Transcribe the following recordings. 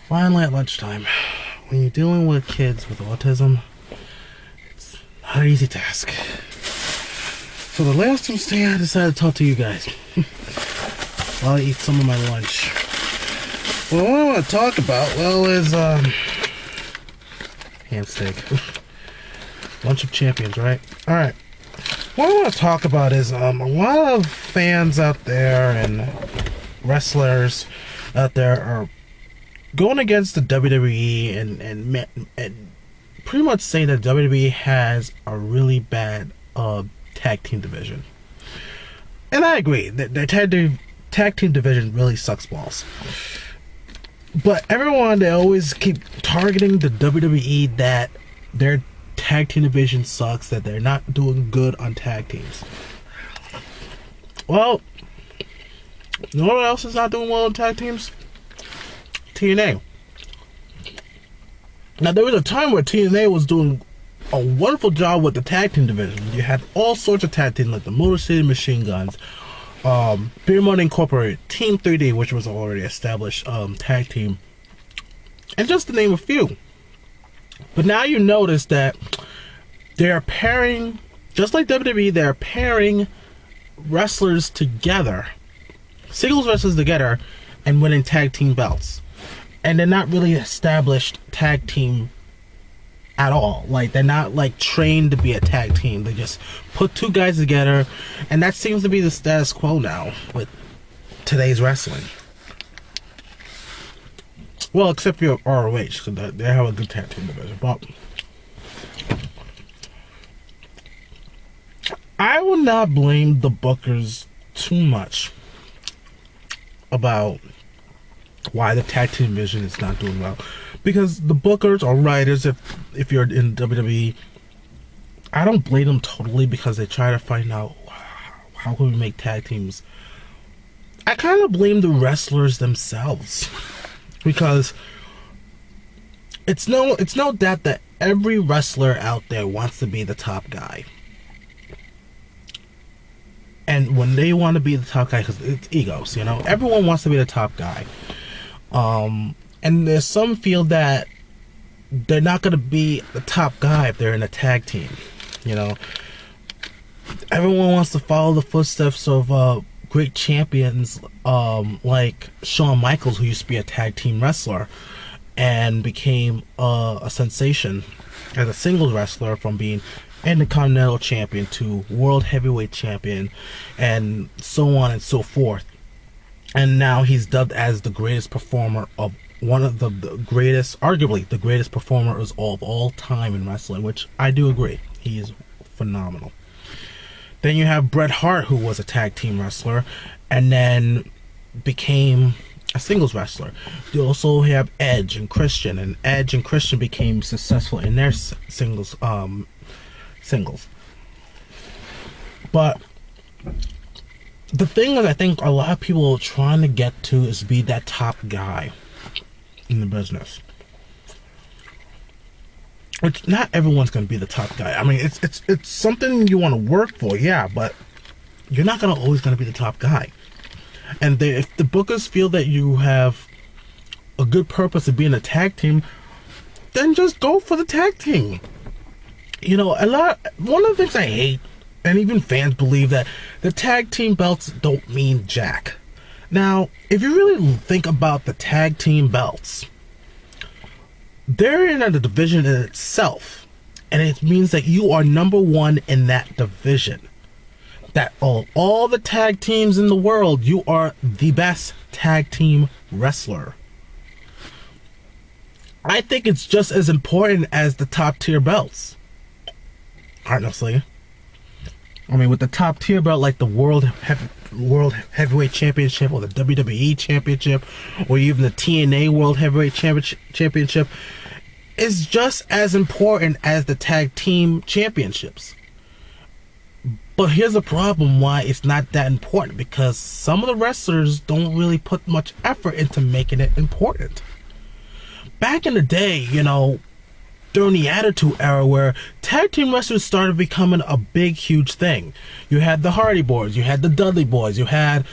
Finally at lunchtime. When you're dealing with kids with autism, it's not an easy task. So the last Tuesday I decided to talk to you guys while I eat some of my lunch. Well, what I want to talk about, well, is ham steak. Lunch of champions, right? Alright. What I want to talk about is a lot of fans out there and wrestlers out there are going against the WWE and pretty much saying that WWE has a really bad tag team division. And I agree that the tag team division really sucks balls. But everyone, they always keep targeting the WWE that their tag team division sucks, that they're not doing good on tag teams. Well, you know what else is not doing well on tag teams? TNA. Now, there was a time where TNA was doing a wonderful job with the tag team division. You had all sorts of tag teams like the Motor City Machine Guns, Beer Money Incorporated, Team 3D, which was already established tag team, and just to name a few. But now you notice that they're pairing, just like WWE, they're pairing wrestlers together, singles wrestlers together, and winning tag team belts. And they're not really established tag team at all. Like, they're not like trained to be a tag team. They just put two guys together, and that seems to be the status quo now with today's wrestling. Well, except for ROH, because they have a good tag team division. But I will not blame the bookers too much about why the tag team division is not doing well, because the bookers or writers, if you're in WWE, I don't blame them totally, because they try to find out how can we make tag teams. I kind of blame the wrestlers themselves, because it's no doubt that every wrestler out there wants to be the top guy. And when they want to be the top guy, because it's egos, everyone wants to be the top guy. And there's some feel that they're not going to be the top guy if they're in a tag team. Everyone wants to follow the footsteps of great champions like Shawn Michaels, who used to be a tag team wrestler and became a sensation as a singles wrestler, from being Intercontinental Champion to World Heavyweight Champion, and so on and so forth. And now he's dubbed as the greatest performer of one of the greatest, arguably the greatest performer of all time in wrestling, which I do agree. He is phenomenal. Then you have Bret Hart, who was a tag team wrestler and then became a singles wrestler. You also have Edge and Christian, and Edge and Christian became successful in their singles. But the thing that I think a lot of people are trying to get to is be that top guy in the business. Which not everyone's going to be the top guy. I mean, it's something you want to work for, yeah, but you're not always going to be the top guy. And if the bookers feel that you have a good purpose of being a tag team, then just go for the tag team. One of the things I hate, and even fans believe, that the tag team belts don't mean jack. Now, if you really think about the tag team belts, they're in a division in itself, and it means that you are number one in that division. That all the tag teams in the world, you are the best tag team wrestler. I think it's just as important as the top tier belts, honestly. I mean, with the top tier belt like the World Heavyweight Championship, or the WWE Championship, or even the TNA World Heavyweight Championship, is just as important as the tag team championships. But here's the problem why it's not that important, because some of the wrestlers don't really put much effort into making it important. Back in the day, during the Attitude Era, where tag team wrestlers started becoming a big, huge thing. You had the Hardy Boys, you had the Dudley Boys, you had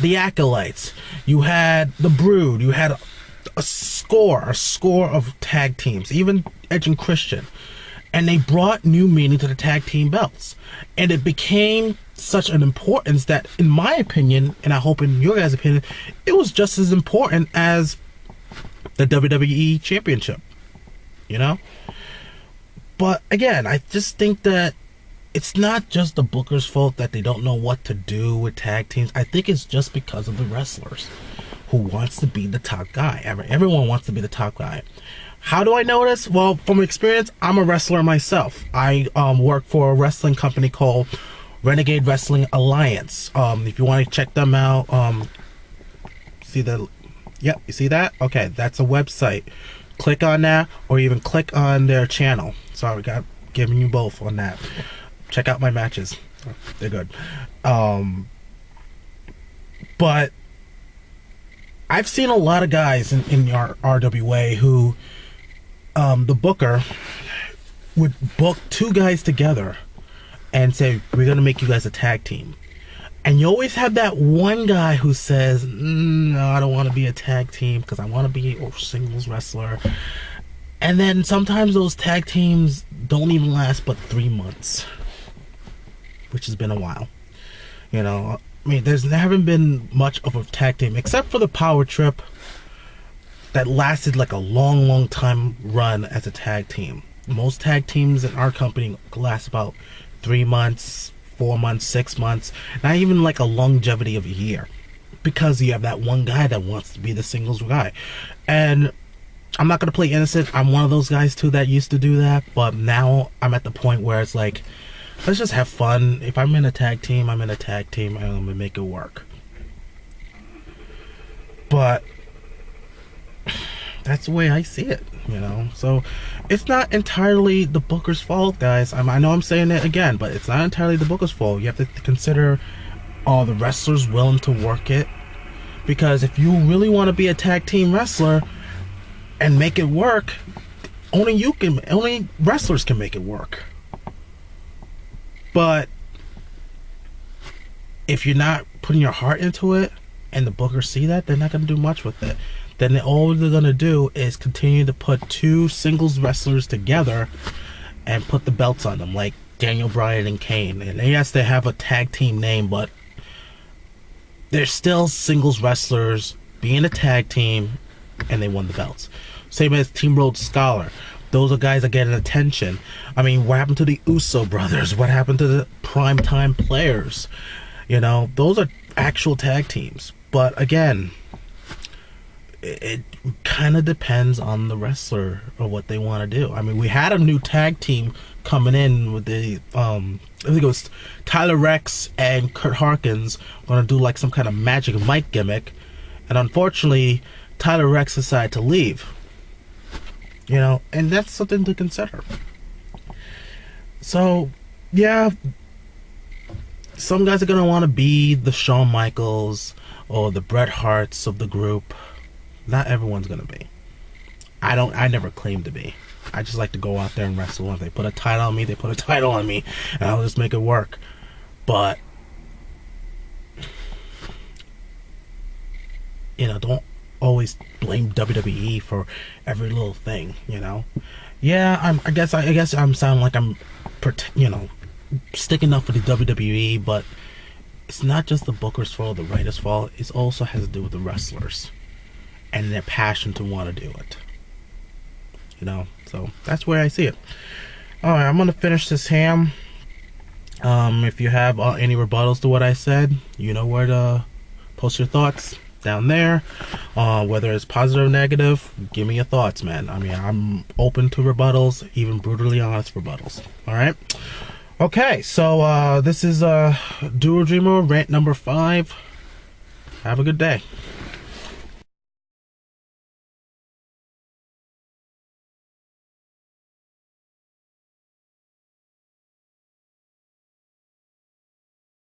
the Acolytes, you had the Brood, you had a score of tag teams, even Edge and Christian. And they brought new meaning to the tag team belts. And it became such an importance that, in my opinion, and I hope in your guys' opinion, it was just as important as the WWE Championship. You know? But again, I just think that it's not just the booker's fault that they don't know what to do with tag teams. I think it's just because of the wrestlers who wants to be the top guy. Everyone wants to be the top guy. How do I know this? Well, from experience, I'm a wrestler myself. I work for a wrestling company called Renegade Wrestling Alliance. If you want to check them out, see the, yep, you see that? Okay, that's a website. Click on that, or even click on their channel. Sorry, got giving you both on that. Check out my matches; they're good. But I've seen a lot of guys in our RWA who the booker would book two guys together and say, we're going to make you guys a tag team. And you always have that one guy who says, no, I don't want to be a tag team because I want to be a singles wrestler. And then sometimes those tag teams don't even last but 3 months, which has been a while. You know, I mean, there's never been much of a tag team except for the Power Trip that lasted like a long time run as a tag team. Most tag teams in our company last about 3 months, 4 months, 6 months, not even like a longevity of a year, because you have that one guy that wants to be the singles guy. And I'm not going to play innocent. I'm one of those guys too that used to do that, but now I'm at the point where it's like, let's just have fun. If I'm in a tag team, I'm in a tag team, and I'm going to make it work. But that's the way I see it, you know. So it's not entirely the booker's fault, guys. I know I'm saying it again, but it's not entirely the booker's fault. You have to consider all the wrestlers willing to work it, because if you really want to be a tag team wrestler and make it work, only wrestlers can make it work. But if you're not putting your heart into it and the bookers see that, they're not going to do much with it. Then all they're going to do is continue to put two singles wrestlers together and put the belts on them, like Daniel Bryan and Kane. And yes, they have a tag team name, but they're still singles wrestlers being a tag team, and they won the belts. Same as Team Rhodes Scholar. Those are guys that get attention. I mean, what happened to the Uso brothers? What happened to the Primetime Players? You know, those are actual tag teams. But again, it kind of depends on the wrestler or what they want to do. I mean, we had a new tag team coming in with the I think it was Tyler Rex and Kurt Harkins going to do like some kind of Magic Mike gimmick, and unfortunately Tyler Rex decided to leave. You know, and that's something to consider. So yeah, some guys are going to want to be the Shawn Michaels or the Bret Harts of the group. Not everyone's gonna be. I never claimed to be. I just like to go out there and wrestle. If they put a title on me, they put a title on me, and I'll just make it work. But you know, don't always blame WWE for every little thing. You know, yeah, I guess I'm sounding like I'm, you know, sticking up for the WWE, but it's not just the booker's fault, the writer's fault. It also has to do with the wrestlers and their passion to want to do it. You know, so that's where I see it. Alright, I'm gonna finish this ham. If you have any rebuttals to what I said, you know where to post your thoughts down there. Whether it's positive or negative, give me your thoughts, man. I mean, I'm open to rebuttals, even brutally honest rebuttals. Alright? Okay, so this is Duo Dreamer rant number 5. Have a good day.